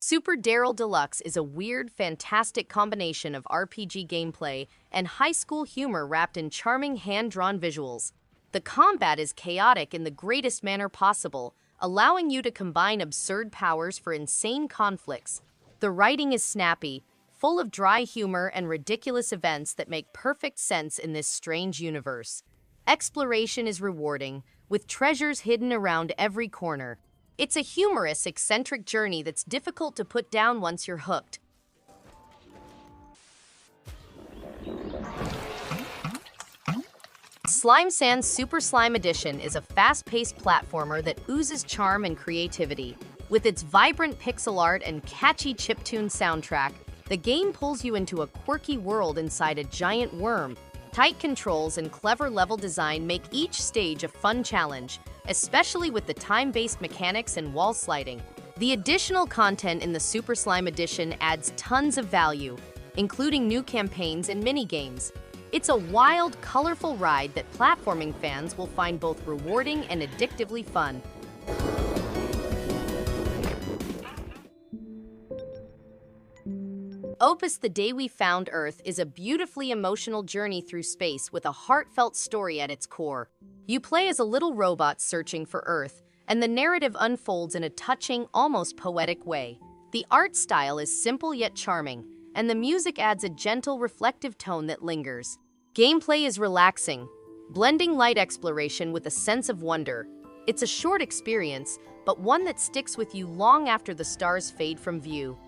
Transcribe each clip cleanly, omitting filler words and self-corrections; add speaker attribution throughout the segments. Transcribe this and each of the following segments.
Speaker 1: Super Daryl Deluxe is a weird, fantastic combination of RPG gameplay and high school humor wrapped in charming hand-drawn visuals. The combat is chaotic in the greatest manner possible, allowing you to combine absurd powers for insane conflicts. The writing is snappy, full of dry humor and ridiculous events that make perfect sense in this strange universe. Exploration is rewarding, with treasures hidden around every corner. It's a humorous, eccentric journey that's difficult to put down once you're hooked. Slime Sand's Super Slime Edition is a fast-paced platformer that oozes charm and creativity. With its vibrant pixel art and catchy chiptune soundtrack, the game pulls you into a quirky world inside a giant worm. Tight controls and clever level design make each stage a fun challenge, especially with the time-based mechanics and wall sliding. The additional content in the Super Slime Edition adds tons of value, including new campaigns and mini-games. It's a wild, colorful ride that platforming fans will find both rewarding and addictively fun. OPUS: The Day We Found Earth is a beautifully emotional journey through space with a heartfelt story at its core. You play as a little robot searching for Earth, and the narrative unfolds in a touching, almost poetic way. The art style is simple yet charming, and the music adds a gentle, reflective tone that lingers. Gameplay is relaxing, blending light exploration with a sense of wonder. It's a short experience, but one that sticks with you long after the stars fade from view.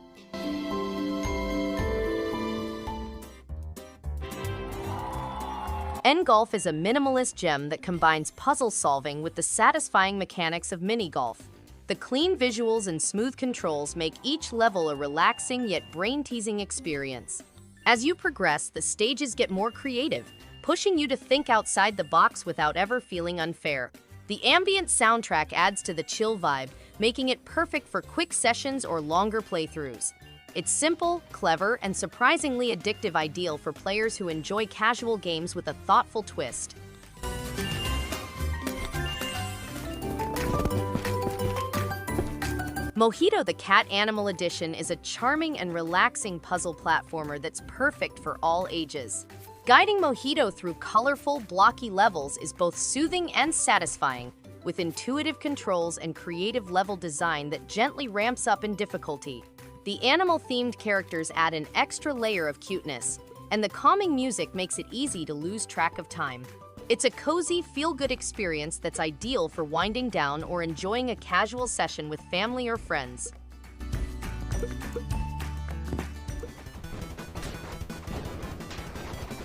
Speaker 1: nGolf is a minimalist gem that combines puzzle solving with the satisfying mechanics of mini-golf. The clean visuals and smooth controls make each level a relaxing yet brain-teasing experience. As you progress, the stages get more creative, pushing you to think outside the box without ever feeling unfair. The ambient soundtrack adds to the chill vibe, making it perfect for quick sessions or longer playthroughs. It's simple, clever, and surprisingly addictive, ideal for players who enjoy casual games with a thoughtful twist. Mojito: The Cat Animal Edition is a charming and relaxing puzzle platformer that's perfect for all ages. Guiding Mojito through colorful, blocky levels is both soothing and satisfying, with intuitive controls and creative level design that gently ramps up in difficulty. The animal-themed characters add an extra layer of cuteness, and the calming music makes it easy to lose track of time. It's a cozy, feel-good experience that's ideal for winding down or enjoying a casual session with family or friends.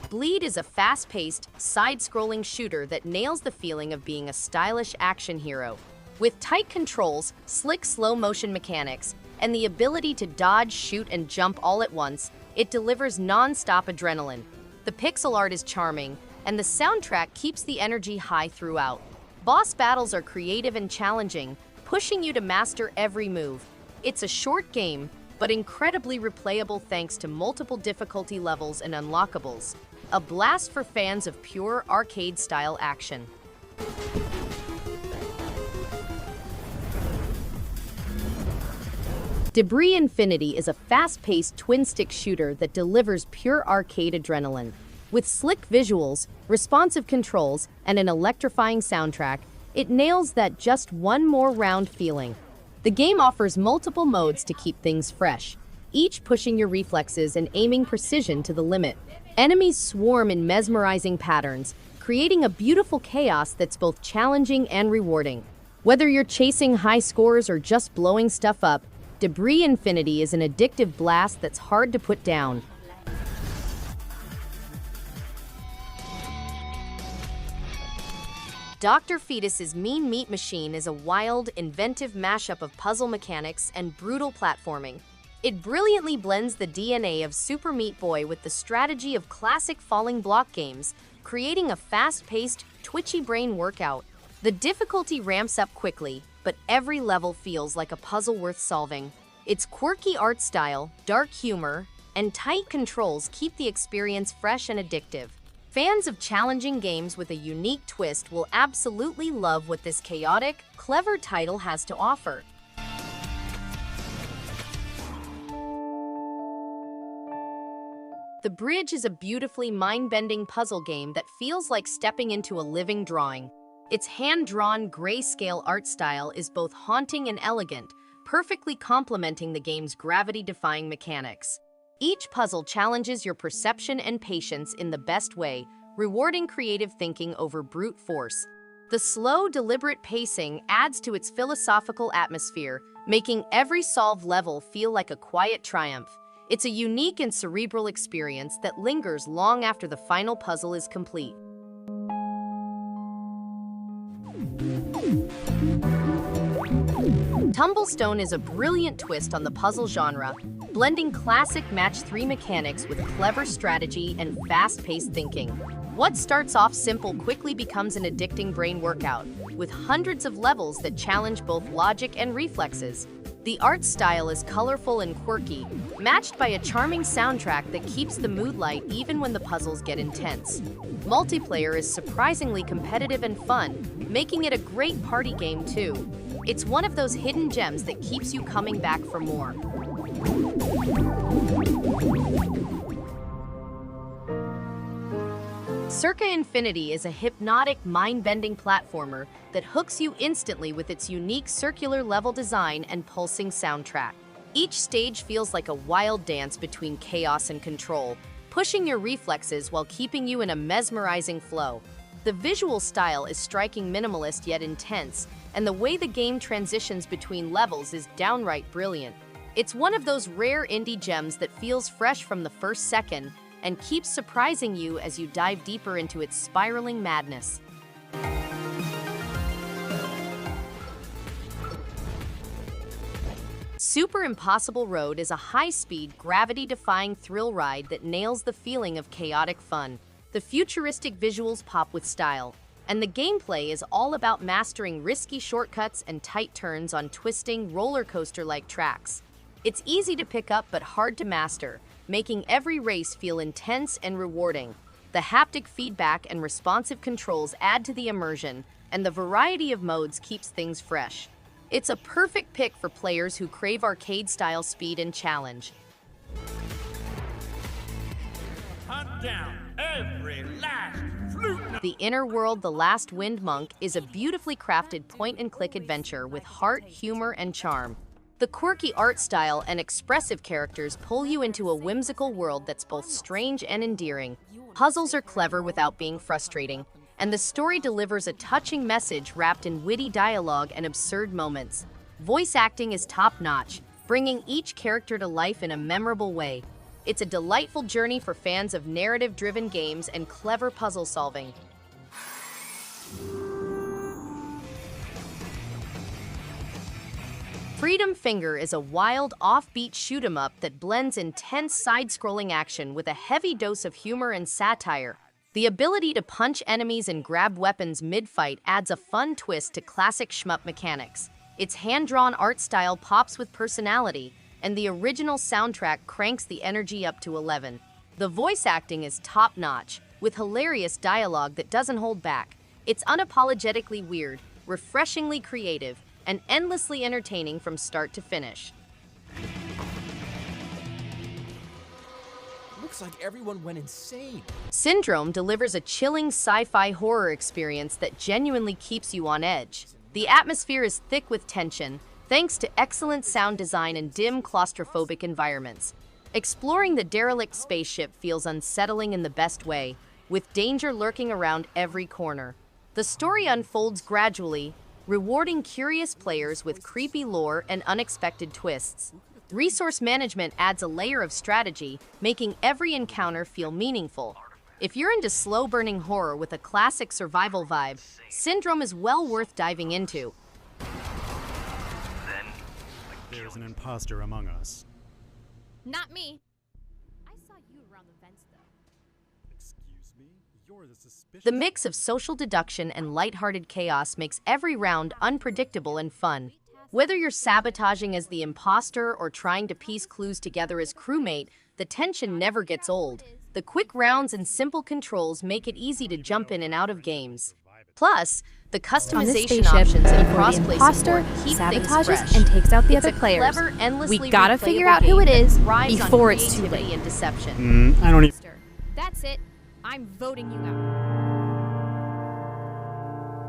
Speaker 1: Bleed is a fast-paced, side-scrolling shooter that nails the feeling of being a stylish action hero. With tight controls, slick slow-motion mechanics, and the ability to dodge, shoot, and jump all at once, it delivers non-stop adrenaline. The pixel art is charming, and the soundtrack keeps the energy high throughout. Boss battles are creative and challenging, pushing you to master every move. It's a short game, but incredibly replayable thanks to multiple difficulty levels and unlockables. A blast for fans of pure arcade-style action. Debris Infinity is a fast-paced twin-stick shooter that delivers pure arcade adrenaline. With slick visuals, responsive controls, and an electrifying soundtrack, it nails that just one more round feeling. The game offers multiple modes to keep things fresh, each pushing your reflexes and aiming precision to the limit. Enemies swarm in mesmerizing patterns, creating a beautiful chaos that's both challenging and rewarding. Whether you're chasing high scores or just blowing stuff up, Debris Infinity is an addictive blast that's hard to put down. Dr. Fetus's Mean Meat Machine is a wild, inventive mashup of puzzle mechanics and brutal platforming. It brilliantly blends the DNA of Super Meat Boy with the strategy of classic falling block games, creating a fast-paced, twitchy brain workout. The difficulty ramps up quickly, but every level feels like a puzzle worth solving. Its quirky art style, dark humor, and tight controls keep the experience fresh and addictive. Fans of challenging games with a unique twist will absolutely love what this chaotic, clever title has to offer. The Bridge is a beautifully mind-bending puzzle game that feels like stepping into a living drawing. Its hand-drawn grayscale art style is both haunting and elegant, perfectly complementing the game's gravity-defying mechanics. Each puzzle challenges your perception and patience in the best way, rewarding creative thinking over brute force. The slow, deliberate pacing adds to its philosophical atmosphere, making every solved level feel like a quiet triumph. It's a unique and cerebral experience that lingers long after the final puzzle is complete. Tumblestone is a brilliant twist on the puzzle genre, blending classic match-3 mechanics with clever strategy and fast-paced thinking. What starts off simple quickly becomes an addicting brain workout, with hundreds of levels that challenge both logic and reflexes. The art style is colorful and quirky, matched by a charming soundtrack that keeps the mood light even when the puzzles get intense. Multiplayer is surprisingly competitive and fun, making it a great party game too. It's one of those hidden gems that keeps you coming back for more. Circa Infinity is a hypnotic, mind-bending platformer that hooks you instantly with its unique circular level design and pulsing soundtrack. Each stage feels like a wild dance between chaos and control, pushing your reflexes while keeping you in a mesmerizing flow. The visual style is striking, minimalist yet intense, and the way the game transitions between levels is downright brilliant. It's one of those rare indie gems that feels fresh from the first second and keeps surprising you as you dive deeper into its spiraling madness. Super Impossible Road is a high-speed, gravity-defying thrill ride that nails the feeling of chaotic fun. The futuristic visuals pop with style, and the gameplay is all about mastering risky shortcuts and tight turns on twisting, roller coaster-like tracks. It's easy to pick up but hard to master, making every race feel intense and rewarding. The haptic feedback and responsive controls add to the immersion, and the variety of modes keeps things fresh. It's a perfect pick for players who crave arcade-style speed and challenge.
Speaker 2: Hunt down every last flute.
Speaker 1: The Inner World: The Last Wind Monk is a beautifully crafted point-and-click adventure with heart, humor, and charm. The quirky art style and expressive characters pull you into a whimsical world that's both strange and endearing. Puzzles are clever without being frustrating, and the story delivers a touching message wrapped in witty dialogue and absurd moments. Voice acting is top-notch, bringing each character to life in a memorable way. It's a delightful journey for fans of narrative-driven games and clever puzzle solving. Freedom Finger is a wild, offbeat shoot-'em-up that blends intense side-scrolling action with a heavy dose of humor and satire. The ability to punch enemies and grab weapons mid-fight adds a fun twist to classic shmup mechanics. Its hand-drawn art style pops with personality, and the original soundtrack cranks the energy up to 11. The voice acting is top-notch, with hilarious dialogue that doesn't hold back. It's unapologetically weird, refreshingly creative, and endlessly entertaining from start to finish.
Speaker 3: Looks like everyone went insane.
Speaker 1: Syndrome delivers a chilling sci-fi horror experience that genuinely keeps you on edge. The atmosphere is thick with tension, thanks to excellent sound design and dim, claustrophobic environments. Exploring the derelict spaceship feels unsettling in the best way, with danger lurking around every corner. The story unfolds gradually, rewarding curious players with creepy lore and unexpected twists. Resource management adds a layer of strategy, making every encounter feel meaningful. If you're into slow-burning horror with a classic survival vibe, Syndrome is well worth diving into.
Speaker 4: There's an imposter among us.
Speaker 5: Not me. I saw you around the vents, though.
Speaker 4: Excuse me? You're the suspicious...
Speaker 1: The mix of social deduction and lighthearted chaos makes every round unpredictable and fun. Whether you're sabotaging as the imposter or trying to piece clues together as crewmate, the tension never gets old. The quick rounds and simple controls make it easy to jump in and out of games. Plus, The
Speaker 6: On this
Speaker 1: customization
Speaker 6: spaceship,
Speaker 1: options and
Speaker 6: before the
Speaker 1: crossplay
Speaker 6: imposter
Speaker 1: support keep things
Speaker 6: sabotages
Speaker 1: fresh.
Speaker 6: and takes out the
Speaker 1: It's
Speaker 6: other
Speaker 1: a
Speaker 6: players.
Speaker 1: clever, endlessly
Speaker 6: We gotta figure
Speaker 1: replayable
Speaker 6: out who
Speaker 1: game
Speaker 6: it is
Speaker 1: that thrives on
Speaker 6: before it's too
Speaker 1: creativity
Speaker 6: late.
Speaker 1: and deception.
Speaker 4: I don't even.
Speaker 5: That's it. I'm voting you out.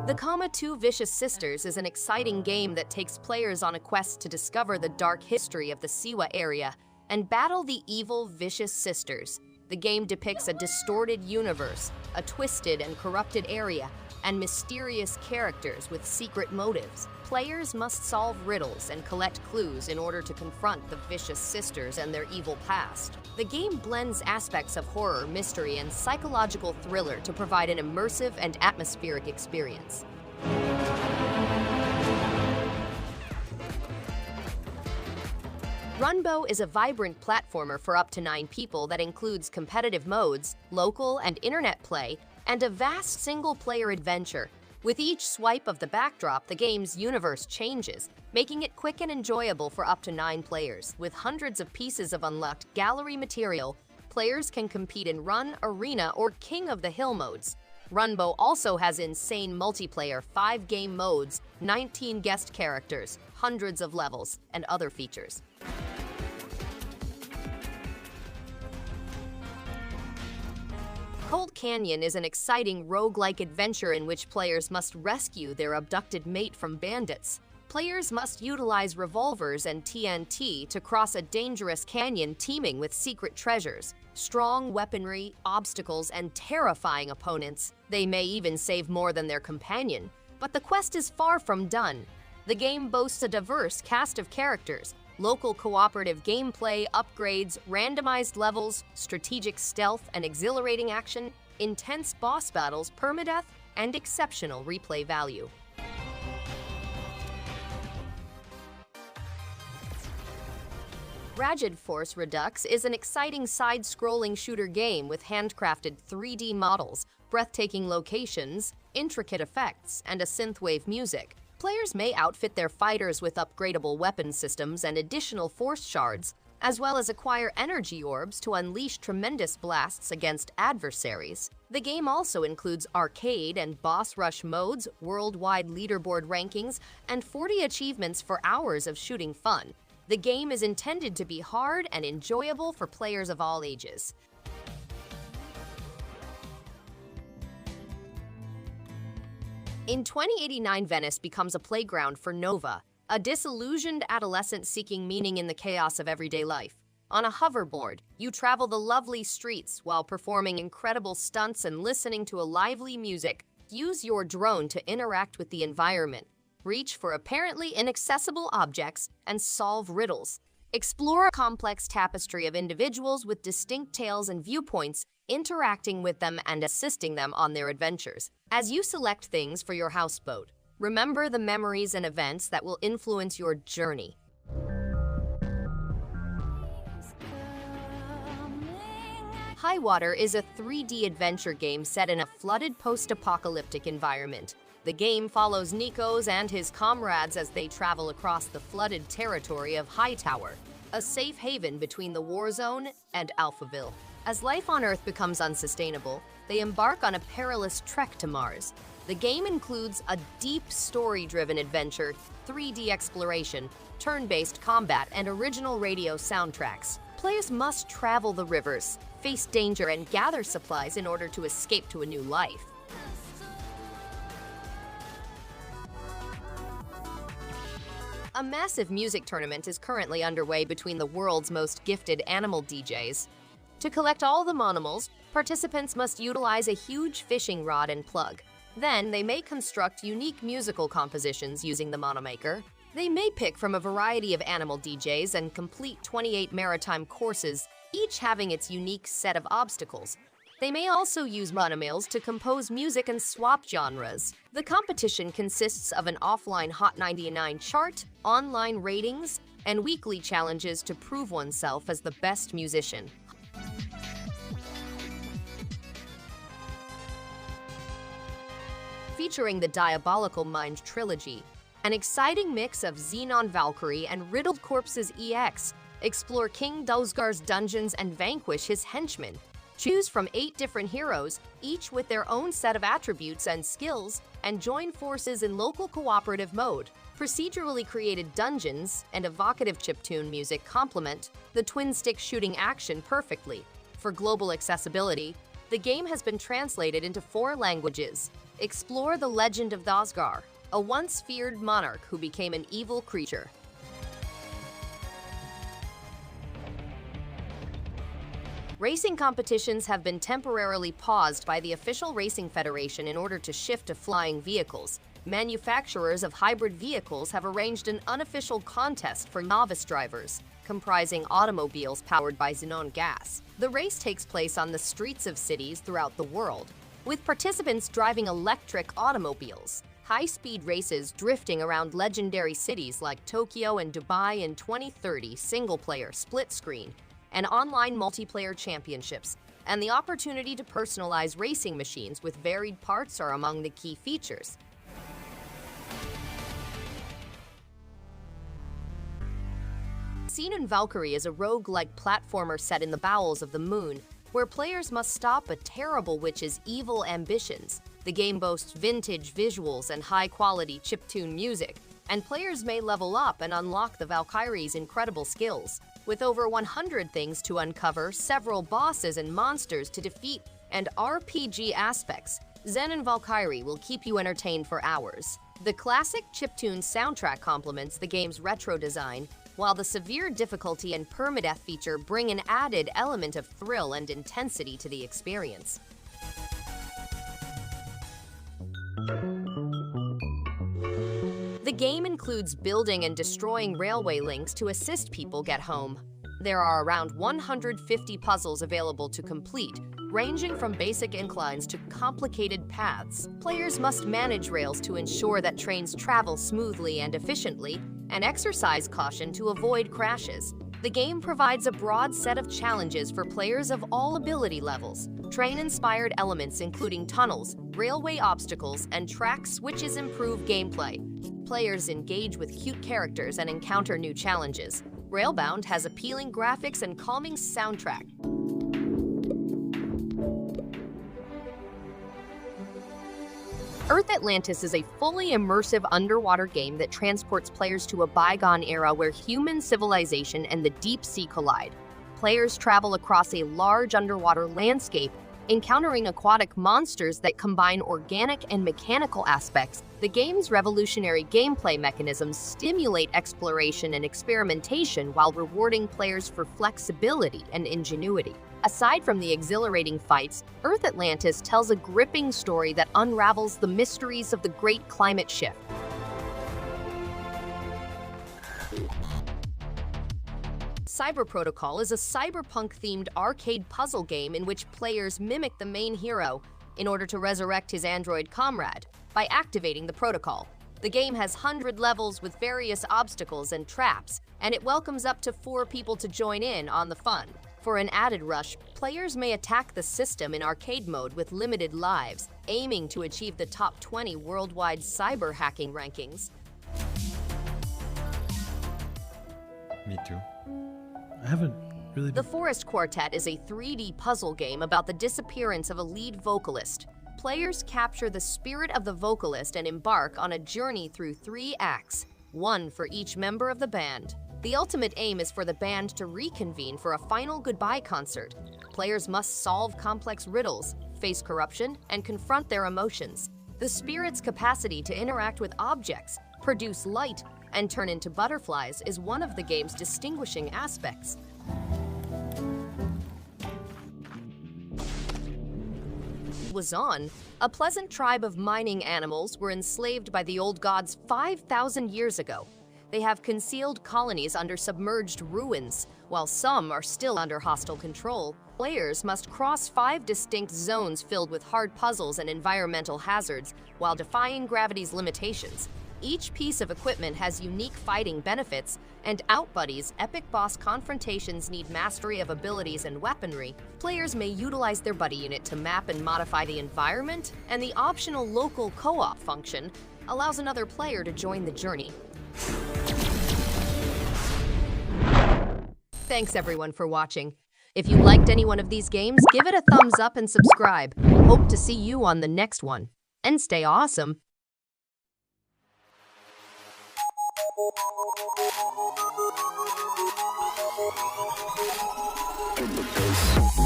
Speaker 1: The Coma 2 Vicious Sisters is an exciting game that takes players on a quest to discover the dark history of the Siwa area and battle the evil Vicious Sisters. The game depicts a distorted universe, a twisted and corrupted area, and mysterious characters with secret motives. Players must solve riddles and collect clues in order to confront the Vicious Sisters and their evil past. The game blends aspects of horror, mystery, and psychological thriller to provide an immersive and atmospheric experience. Runbow is a vibrant platformer for up to 9 people that includes competitive modes, local and internet play, and a vast single-player adventure. With each swipe of the backdrop, the game's universe changes, making it quick and enjoyable for up to 9 players. With hundreds of pieces of unlocked gallery material, players can compete in Run, Arena, or King of the Hill modes. Runbow also has insane multiplayer 5-game modes, 19 guest characters, hundreds of levels, and other features. Colt Canyon is an exciting roguelike adventure in which players must rescue their abducted mate from bandits. Players must utilize revolvers and TNT to cross a dangerous canyon teeming with secret treasures, strong weaponry, obstacles, and terrifying opponents. They may even save more than their companion, but the quest is far from done. The game boasts a diverse cast of characters, local cooperative gameplay, upgrades, randomized levels, strategic stealth and exhilarating action, intense boss battles, permadeath, and exceptional replay value. Ragged Force Redux is an exciting side-scrolling shooter game with handcrafted 3D models, breathtaking locations, intricate effects, and a synthwave music. Players may outfit their fighters with upgradable weapon systems and additional force shards, as well as acquire energy orbs to unleash tremendous blasts against adversaries. The game also includes arcade and boss rush modes, worldwide leaderboard rankings, and 40 achievements for hours of shooting fun. The game is intended to be hard and enjoyable for players of all ages. In 2089, Venice becomes a playground for Nova, a disillusioned adolescent seeking meaning in the chaos of everyday life. On a hoverboard, you travel the lovely streets while performing incredible stunts and listening to a lively music. Use your drone to interact with the environment, reach for apparently inaccessible objects, and solve riddles. Explore a complex tapestry of individuals with distinct tales and viewpoints, interacting with them and assisting them on their adventures. As you select things for your houseboat, remember the memories and events that will influence your journey. Highwater is a 3D adventure game set in a flooded post-apocalyptic environment. The game follows Nikos and his comrades as they travel across the flooded territory of Hightower, a safe haven between the war zone and Alphaville. As life on Earth becomes unsustainable, they embark on a perilous trek to Mars. The game includes a deep story-driven adventure, 3D exploration, turn-based combat, and original radio soundtracks. Players must travel the rivers, face danger, and gather supplies in order to escape to a new life. A massive music tournament is currently underway between the world's most gifted animal DJs. To collect all the Monomals, participants must utilize a huge fishing rod and plug. Then, they may construct unique musical compositions using the Monomaker. They may pick from a variety of animal DJs and complete 28 maritime courses, each having its unique set of obstacles. They may also use Monomals to compose music and swap genres. The competition consists of an offline Hot 99 chart, online ratings, and weekly challenges to prove oneself as the best musician. Featuring the Diabolical Mind trilogy, an exciting mix of Xenon Valkyrie and Riddled Corpses EX. Explore King Dusgar's dungeons and vanquish his henchmen. Choose from 8 different heroes, each with their own set of attributes and skills, and join forces in local cooperative mode. Procedurally created dungeons and evocative chiptune music complement the twin-stick shooting action perfectly. For global accessibility, the game has been translated into 4 languages. Explore the legend of Thosgar, a once feared monarch who became an evil creature. Racing competitions have been temporarily paused by the official racing federation in order to shift to flying vehicles. Manufacturers of hybrid vehicles have arranged an unofficial contest for novice drivers, comprising automobiles powered by xenon gas. The race takes place on the streets of cities throughout the world, with participants driving electric automobiles. High-speed races drifting around legendary cities like Tokyo and Dubai in 2030, single-player split-screen, and online multiplayer championships, and the opportunity to personalize racing machines with varied parts are among the key features. Xenon Valkyrie is a rogue-like platformer set in the bowels of the moon, where players must stop a terrible witch's evil ambitions. The game boasts vintage visuals and high-quality chiptune music, and players may level up and unlock the Valkyrie's incredible skills. With over 100 things to uncover, several bosses and monsters to defeat, and RPG aspects, Xenon Valkyrie will keep you entertained for hours. The classic chiptune soundtrack complements the game's retro design, while the severe difficulty and permadeath feature bring an added element of thrill and intensity to the experience. The game includes building and destroying railway links to assist people get home. There are around 150 puzzles available to complete, ranging from basic inclines to complicated paths. Players must manage rails to ensure that trains travel smoothly and efficiently, and exercise caution to avoid crashes. The game provides a broad set of challenges for players of all ability levels. Train-inspired elements including tunnels, railway obstacles, and track switches improve gameplay. Players engage with cute characters and encounter new challenges. Railbound has appealing graphics and calming soundtrack. Earth Atlantis is a fully immersive underwater game that transports players to a bygone era where human civilization and the deep sea collide. Players travel across a large underwater landscape, encountering aquatic monsters that combine organic and mechanical aspects. The game's revolutionary gameplay mechanisms stimulate exploration and experimentation while rewarding players for flexibility and ingenuity. Aside from the exhilarating fights, Earth Atlantis tells a gripping story that unravels the mysteries of the great climate shift. Cyber Protocol is a cyberpunk-themed arcade puzzle game in which players mimic the main hero in order to resurrect his android comrade by activating the protocol. The game has 100 levels with various obstacles and traps, and it welcomes up to 4 people to join in on the fun. For an added rush, players may attack the system in arcade mode with limited lives, aiming to achieve the top 20 worldwide cyber hacking rankings.
Speaker 6: Me too. I haven't really...
Speaker 1: The Forest Quartet is a 3D puzzle game about the disappearance of a lead vocalist. Players capture the spirit of the vocalist and embark on a journey through 3 acts, 1 for each member of the band. The ultimate aim is for the band to reconvene for a final goodbye concert. Players must solve complex riddles, face corruption, and confront their emotions. The spirit's capacity to interact with objects, produce light, and turn into butterflies is one of the game's distinguishing aspects. Wazan, a pleasant tribe of mining animals, were enslaved by the old gods 5,000 years ago. They have concealed colonies under submerged ruins, while some are still under hostile control. Players must cross 5 distinct zones filled with hard puzzles and environmental hazards while defying gravity's limitations. Each piece of equipment has unique fighting benefits, and Outbuddies epic boss confrontations need mastery of abilities and weaponry. Players may utilize their buddy unit to map and modify the environment, and the optional local co-op function allows another player to join the journey. Thanks everyone for watching. If you liked any one of these games, give it a thumbs up and subscribe. Hope to see you on the next one. And stay awesome.
Speaker 7: Hit the bass.